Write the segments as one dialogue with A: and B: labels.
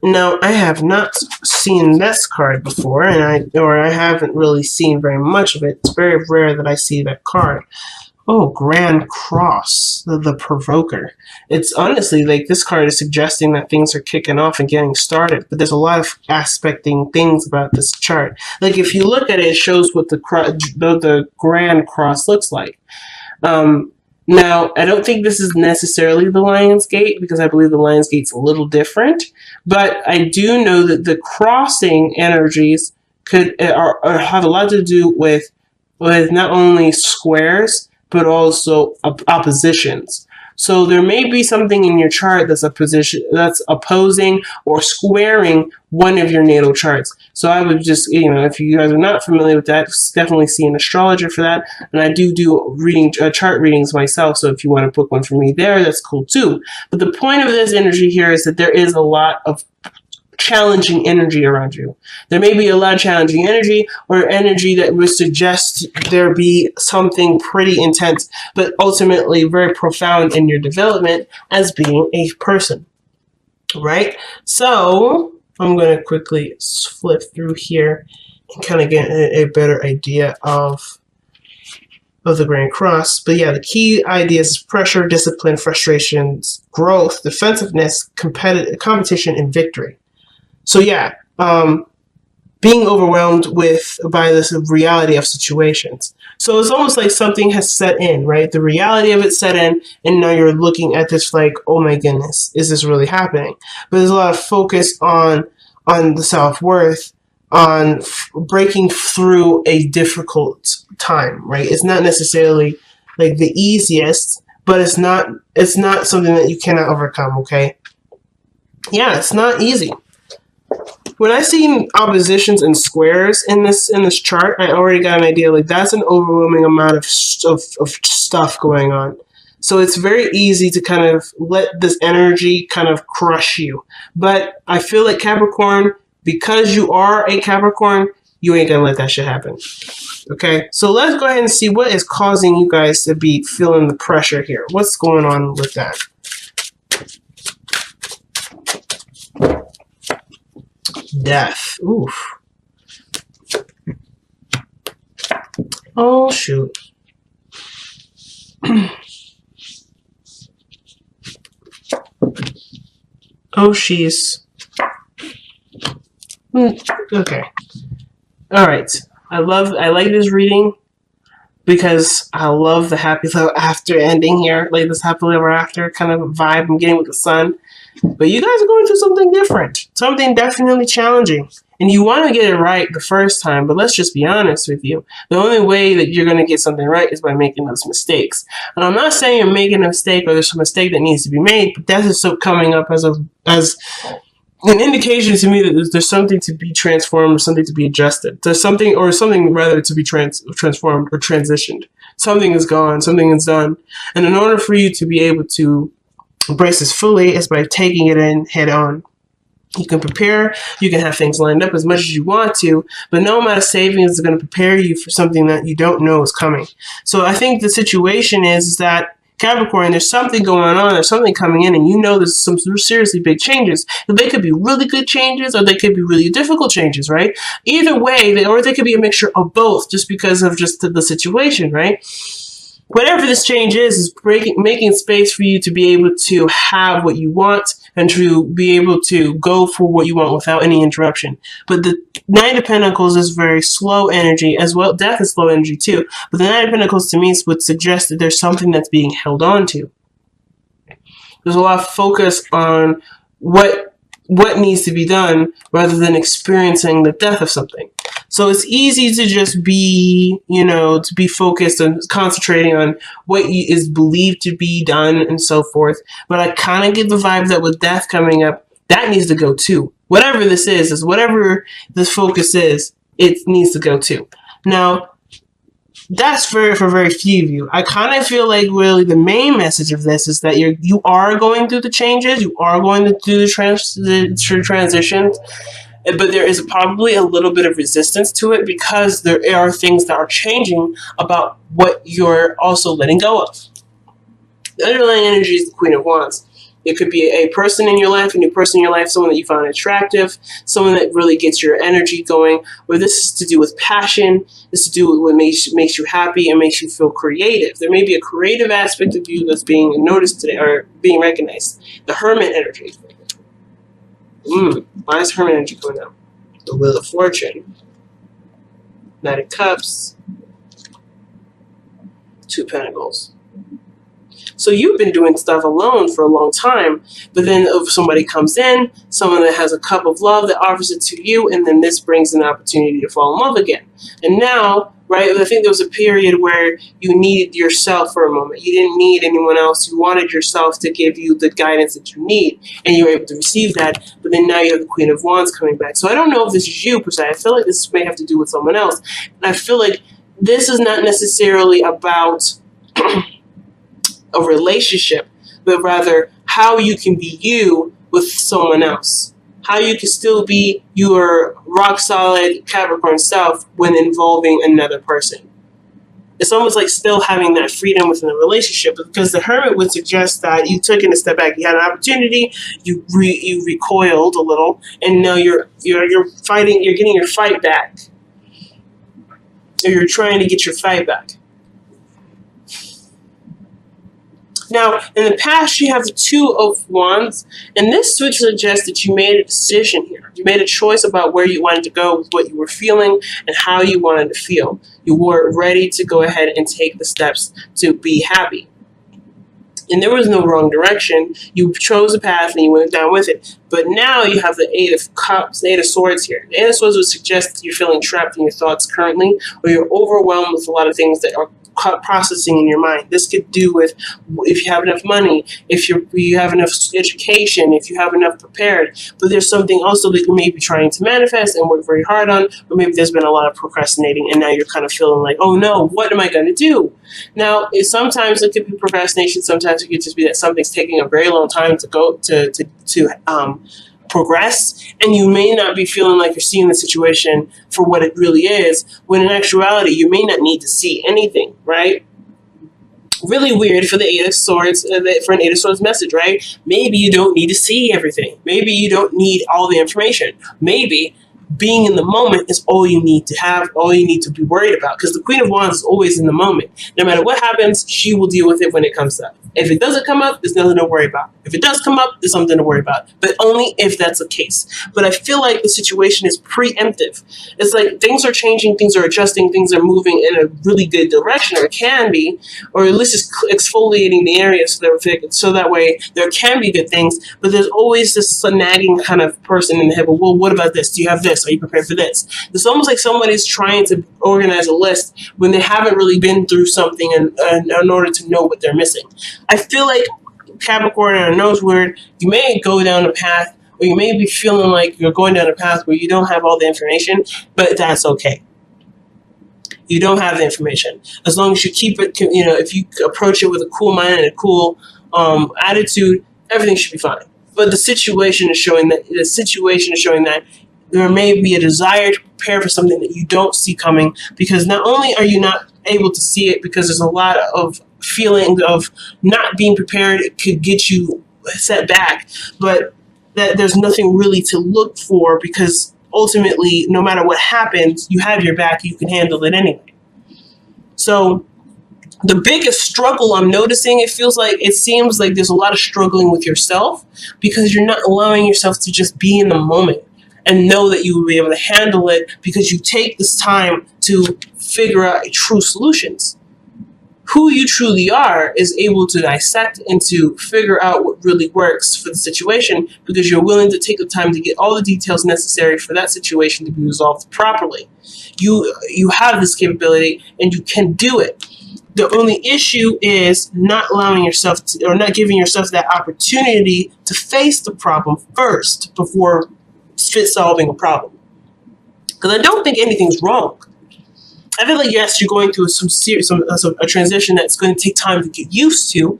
A: Now, I have not seen this card before, and I haven't really seen very much of it. It's very rare that I see that card. Oh, Grand Cross, the Provoker. It's honestly like this card is suggesting that things are kicking off and getting started, but there's a lot of aspecting things about this chart. Like if you look at it, it shows what the Grand Cross looks like. Now, I don't think this is necessarily the Lion's Gate because I believe the Lion's Gate's a little different, but I do know that the crossing energies could have a lot to do with not only squares but also oppositions. So there may be something in your chart that's opposing or squaring one of your natal charts. So I would just, if you guys are not familiar with that, definitely see an astrologer for that. And I do chart readings myself. So if you want to book one for me there, that's cool too. But the point of this energy here is that there is a lot of challenging energy around you. There may be a lot of challenging energy or energy that would suggest there be something pretty intense, but ultimately very profound in your development as being a person, right? So I'm going to quickly flip through here and kind of get a better idea of the Grand Cross. But yeah, the key ideas is pressure, discipline, frustrations, growth, defensiveness, competition, and victory. So yeah, being overwhelmed by this reality of situations. So it's almost like something has set in, right? The reality of it set in, and now you're looking at this like, oh my goodness, is this really happening? But there's a lot of focus on the self-worth, on breaking through a difficult time, right? It's not necessarily like the easiest, but it's not something that you cannot overcome, okay? Yeah, it's not easy. When I see oppositions and squares in this chart, I already got an idea. Like that's an overwhelming amount of stuff going on. So it's very easy to kind of let this energy kind of crush you. But I feel like Capricorn, because you are a Capricorn, you ain't gonna let that shit happen. Okay, so let's go ahead and see what is causing you guys to be feeling the pressure here. What's going on with that? Death. Oof. Oh, shoot. Oh, she's... Okay. Alright. I like this reading because I love the happy ever after ending here. Like this happily ever after kind of vibe I'm getting with the sun. But you guys are going through something different. Something definitely challenging. And you want to get it right the first time, but let's just be honest with you. The only way that you're going to get something right is by making those mistakes. And I'm not saying you're making a mistake or there's a mistake that needs to be made, but that is so coming up as an indication to me that there's something to be transformed or something to be adjusted. There's something rather to be transformed or transitioned. Something is gone, something is done. And in order for you to be able to embrace this fully is by taking it in head on. You can prepare, you can have things lined up as much as you want to, but no amount of savings is going to prepare you for something that you don't know is coming. So I think the situation is that Capricorn, there's something going on, there's something coming in, and you know there's some seriously big changes. They could be really good changes, or they could be really difficult changes, right? Either way, or they could be a mixture of both, just because of just the situation, right? Whatever this change is making space for you to be able to have what you want and to be able to go for what you want without any interruption. But the Knight of Pentacles is very slow energy as well. Death is slow energy too. But the Knight of Pentacles to me would suggest that there's something that's being held on to. There's a lot of focus on what needs to be done rather than experiencing the death of something. So it's easy to just be, to be focused on concentrating on what is believed to be done and so forth. But I kind of get the vibe that with death coming up, that needs to go too. Whatever this is whatever this focus is, it needs to go too. Now, that's for very few of you. I kind of feel like really the main message of this is that you are going through the changes, you are going to do the transitions, but there is probably a little bit of resistance to it because there are things that are changing about what you're also letting go of. The underlying energy is the Queen of Wands. It could be a person in your life, a new person in your life, someone that you find attractive, someone that really gets your energy going, or this is to do with passion, this is to do with what makes you happy and makes you feel creative. There may be a creative aspect of you that's being noticed today or being recognized. The Hermit energy. Why is Hermit energy coming out? The Wheel of Fortune. Knight of Cups. Two Pentacles. So you've been doing stuff alone for a long time, but then if somebody comes in, someone that has a cup of love that offers it to you, and then this brings an opportunity to fall in love again. And now, right, I think there was a period where you needed yourself for a moment. You didn't need anyone else. You wanted yourself to give you the guidance that you need, and you were able to receive that, but then now you have the Queen of Wands coming back. So I don't know if this is you per se. I feel like this may have to do with someone else. And I feel like this is not necessarily about a relationship, but rather how you can be you with someone else. How you can still be your rock solid Capricorn self when involving another person. It's almost like still having that freedom within the relationship, because the Hermit would suggest that you took a step back. You had an opportunity, you recoiled a little, and now you're fighting. You're getting your fight back, or you're trying to get your fight back. Now, in the past, you have the Two of Wands, and this switch suggests that you made a decision here. You made a choice about where you wanted to go with what you were feeling and how you wanted to feel. You were ready to go ahead and take the steps to be happy. And there was no wrong direction. You chose a path and you went down with it. But now you have the Eight of Cups, the Eight of Swords here. The Eight of Swords would suggest that you're feeling trapped in your thoughts currently, or you're overwhelmed with a lot of things that are processing in your mind. This could do with if you have enough money, if you have enough education, if you have enough prepared. But there's something also that you may be trying to manifest and work very hard on, or maybe there's been a lot of procrastinating and now you're kind of feeling like, oh no, what am I going to do? Now, sometimes it could be procrastination. Sometimes it could just be that something's taking a very long time to go to progress, and you may not be feeling like you're seeing the situation for what it really is, when in actuality you may not need to see anything, right? Really weird for the Eight of Swords, for an Eight of Swords message, right? Maybe you don't need to see everything. Maybe you don't need all the information. Maybe being in the moment is all you need to have, all you need to be worried about, because the Queen of Wands is always in the moment. No matter what happens, she will deal with it when it comes up. If it doesn't come up, there's nothing to worry about. If it does come up, there's something to worry about, but only if that's the case. But I feel like the situation is preemptive. It's like things are changing, things are adjusting, things are moving in a really good direction, or it can be, or at least it's exfoliating the area so that way there can be good things, but there's always this nagging kind of person in the head, well, what about this? Do you have this? Are you prepared for this? It's almost like somebody's trying to organize a list when they haven't really been through something in order to know what they're missing. I feel like Capricorn, and I know it's weird, you may go down a path, or you may be feeling like you're going down a path where you don't have all the information, but that's okay. You don't have the information. As long as you keep it, if you approach it with a cool mind and a cool attitude, everything should be fine. But the situation is showing that there may be a desire to prepare for something that you don't see coming, because not only are you not able to see it because there's a lot of feeling of not being prepared, it could get you set back, but that there's nothing really to look for, because ultimately, no matter what happens, you have your back, you can handle it anyway. So the biggest struggle I'm noticing, it seems like there's a lot of struggling with yourself, because you're not allowing yourself to just be in the moment and know that you will be able to handle it, because you take this time to figure out true solutions. Who you truly are is able to dissect and to figure out what really works for the situation, because you're willing to take the time to get all the details necessary for that situation to be resolved properly. You have this capability and you can do it. The only issue is not allowing yourself to, or not giving yourself that opportunity to face the problem first before solving a problem. Because I don't think anything's wrong. I feel like, yes, you're going through a transition that's going to take time to get used to.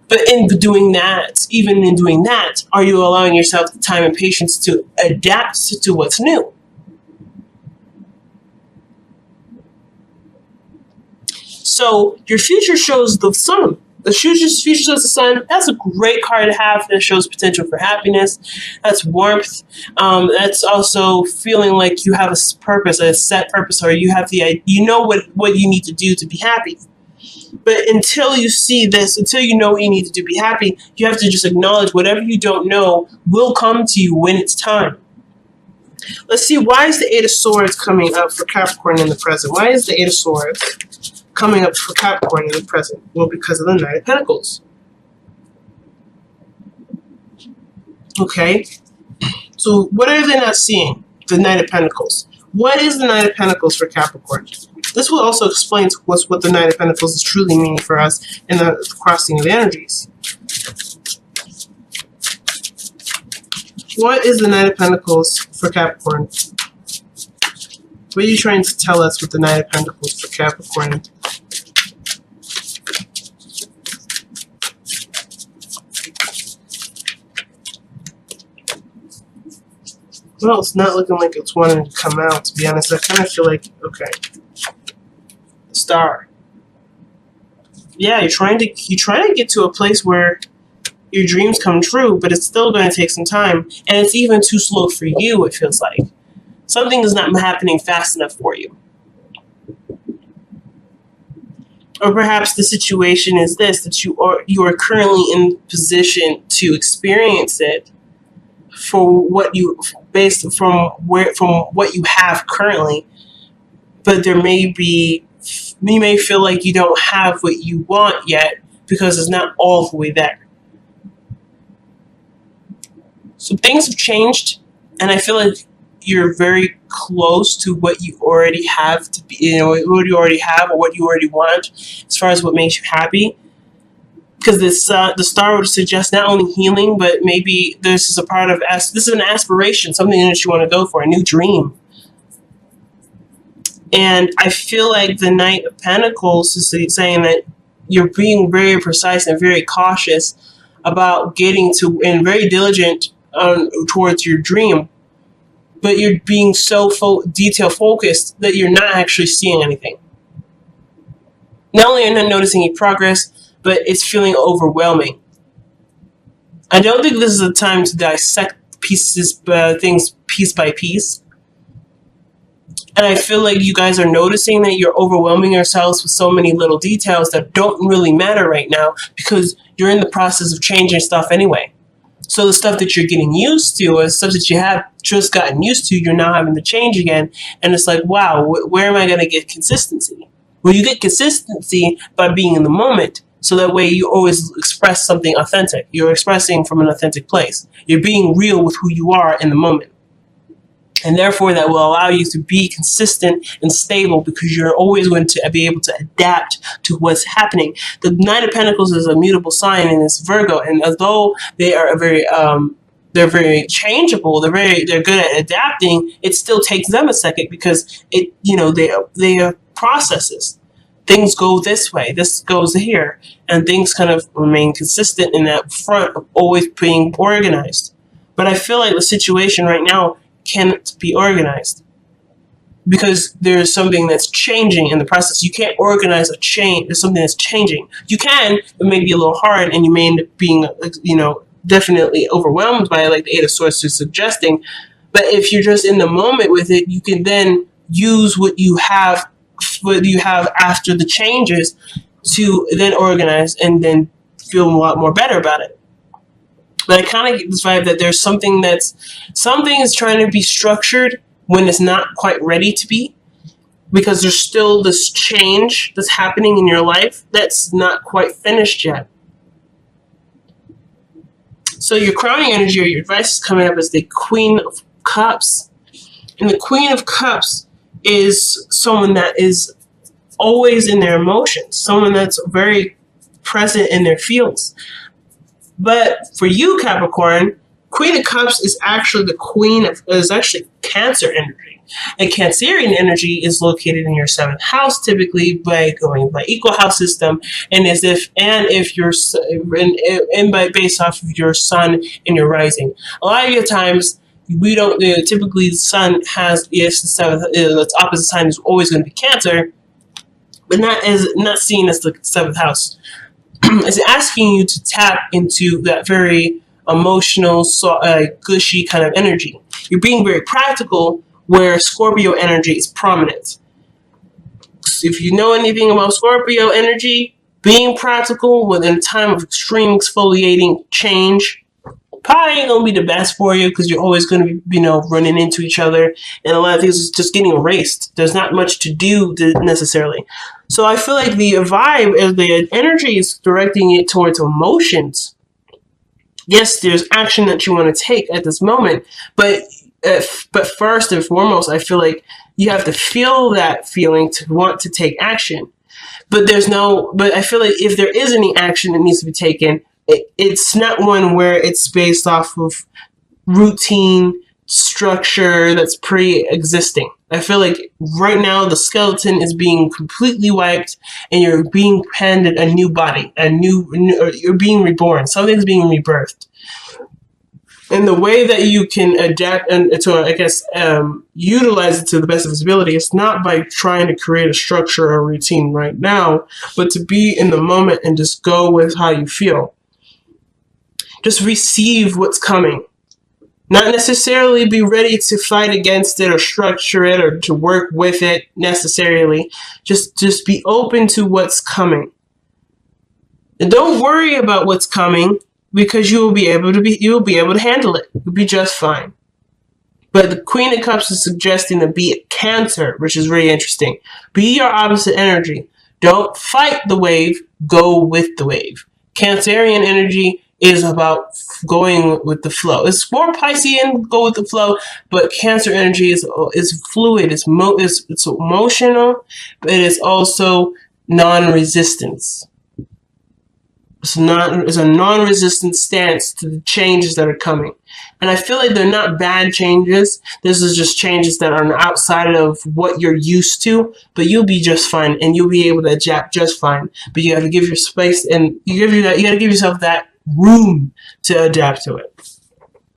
A: But even in doing that, are you allowing yourself the time and patience to adapt to what's new? So your future shows the sun. The future shows the sun. That's a great card to have. That shows potential for happiness. That's warmth. That's also feeling like you have a purpose, a set purpose, or you have you know what you need to do to be happy. But until you see this, until you know what you need to do to be happy, you have to just acknowledge whatever you don't know will come to you when it's time. Let's see, why is the Eight of Swords coming up for Capricorn in the present? Why is the Eight of Swords coming up for Capricorn in the present? Well, because of the Knight of Pentacles. Okay, so what are they not seeing? The Knight of Pentacles. What is the Knight of Pentacles for Capricorn? This will also explain what the Knight of Pentacles is truly meaning for us in the crossing of energies. What is the Knight of Pentacles for Capricorn? What are you trying to tell us with the Knight of Pentacles for Capricorn? Well, it's not looking like it's wanting to come out, to be honest. I kind of feel like, okay. Star. Yeah, you're trying to get to a place where your dreams come true, but it's still going to take some time, and it's even too slow for you, it feels like. Something is not happening fast enough for you. Or perhaps the situation is this, that you are currently in position to experience it for what you based from what you have currently, but there may be, you may feel like you don't have what you want yet because it's not all the way there. So things have changed, and I feel like you're very close to what you already have to be, what you already have or what you already want as far as what makes you happy. Because the star would suggest not only healing, but maybe this is a part of, this is an aspiration, something that you want to go for, a new dream. And I feel like the Knight of Pentacles is saying that you're being very precise and very cautious about getting to, and very diligent towards your dream. But you're being so detail focused that you're not actually seeing anything. Not only are you not noticing any progress, but it's feeling overwhelming. I don't think this is a time to dissect things piece by piece. And I feel like you guys are noticing that you're overwhelming yourselves with so many little details that don't really matter right now because you're in the process of changing stuff anyway. So the stuff that you're getting used to, or stuff that you have just gotten used to, you're now having to change again. And it's like, wow, where am I going to get consistency? Well, you get consistency by being in the moment. So that way you always express something authentic. You're expressing from an authentic place. You're being real with who you are in the moment. And therefore that will allow you to be consistent and stable because you're always going to be able to adapt to what's happening. The Knight of Pentacles is a mutable sign and it's Virgo. And although they are they're very changeable, they're good at adapting, it still takes them a second because they are processes. Things go this way, this goes here, and things kind of remain consistent in that front of always being organized. But I feel like the situation right now can't be organized because there's something that's changing in the process. You can't organize a change. There's something that's changing. You can, it may be a little hard, and you may end up being, definitely overwhelmed by it, like the Eight of Swords is suggesting. But if you're just in the moment with it, you can then use what you have after the changes to then organize and then feel a lot more better about it. But I kind of get this vibe that there's something is trying to be structured when it's not quite ready to be, because there's still this change that's happening in your life that's not quite finished yet. So your crowning energy or your advice is coming up as the Queen of Cups. And the Queen of Cups is someone that is always in their emotions, someone that's very present in their feels. But for you, Capricorn, Queen of Cups is actually is actually Cancer energy. And Cancerian energy is located in your 7th house, typically by going by equal house system, and based off of your sun and your rising. A lot of your times we don't typically the sun has the 7th, its opposite sign is always going to be Cancer, but not seen as the 7th house. is asking you to tap into that very emotional, gushy kind of energy. You're being very practical, where Scorpio energy is prominent. If you know anything about Scorpio energy, being practical within a time of extreme exfoliating change probably ain't gonna be the best for you, because you're always gonna be, running into each other, and a lot of things is just getting erased. There's not much to do necessarily. So I feel like the vibe, the energy is directing it towards emotions. Yes, there's action that you want to take at this moment, but first and foremost, I feel like you have to feel that feeling to want to take action. But I feel like if there is any action that needs to be taken, it's not one where it's based off of routine structure that's pre-existing. I feel like right now the skeleton is being completely wiped, and you're being handed a new body, you're being reborn. Something's being rebirthed. And the way that you can adapt and to, utilize it to the best of its ability is not by trying to create a structure or routine right now, but to be in the moment and just go with how you feel. Just receive what's coming. Not necessarily be ready to fight against it or structure it or to work with it necessarily. Just be open to what's coming. And don't worry about what's coming, because you will be able to handle it. You'll be just fine. But the Queen of Cups is suggesting to be a Cancer, which is really interesting. Be your opposite energy. Don't fight the wave, go with the wave. Cancerian energy is about going with the flow. It's more Piscean, go with the flow, but Cancer energy is fluid, it's emotional, but it is also non-resistance. It's a non-resistant stance to the changes that are coming. And I feel like they're not bad changes. This is just changes that are outside of what you're used to, but you'll be just fine, and you'll be able to adapt just fine. But you have to give your space, and you got to give yourself that room to adapt to it.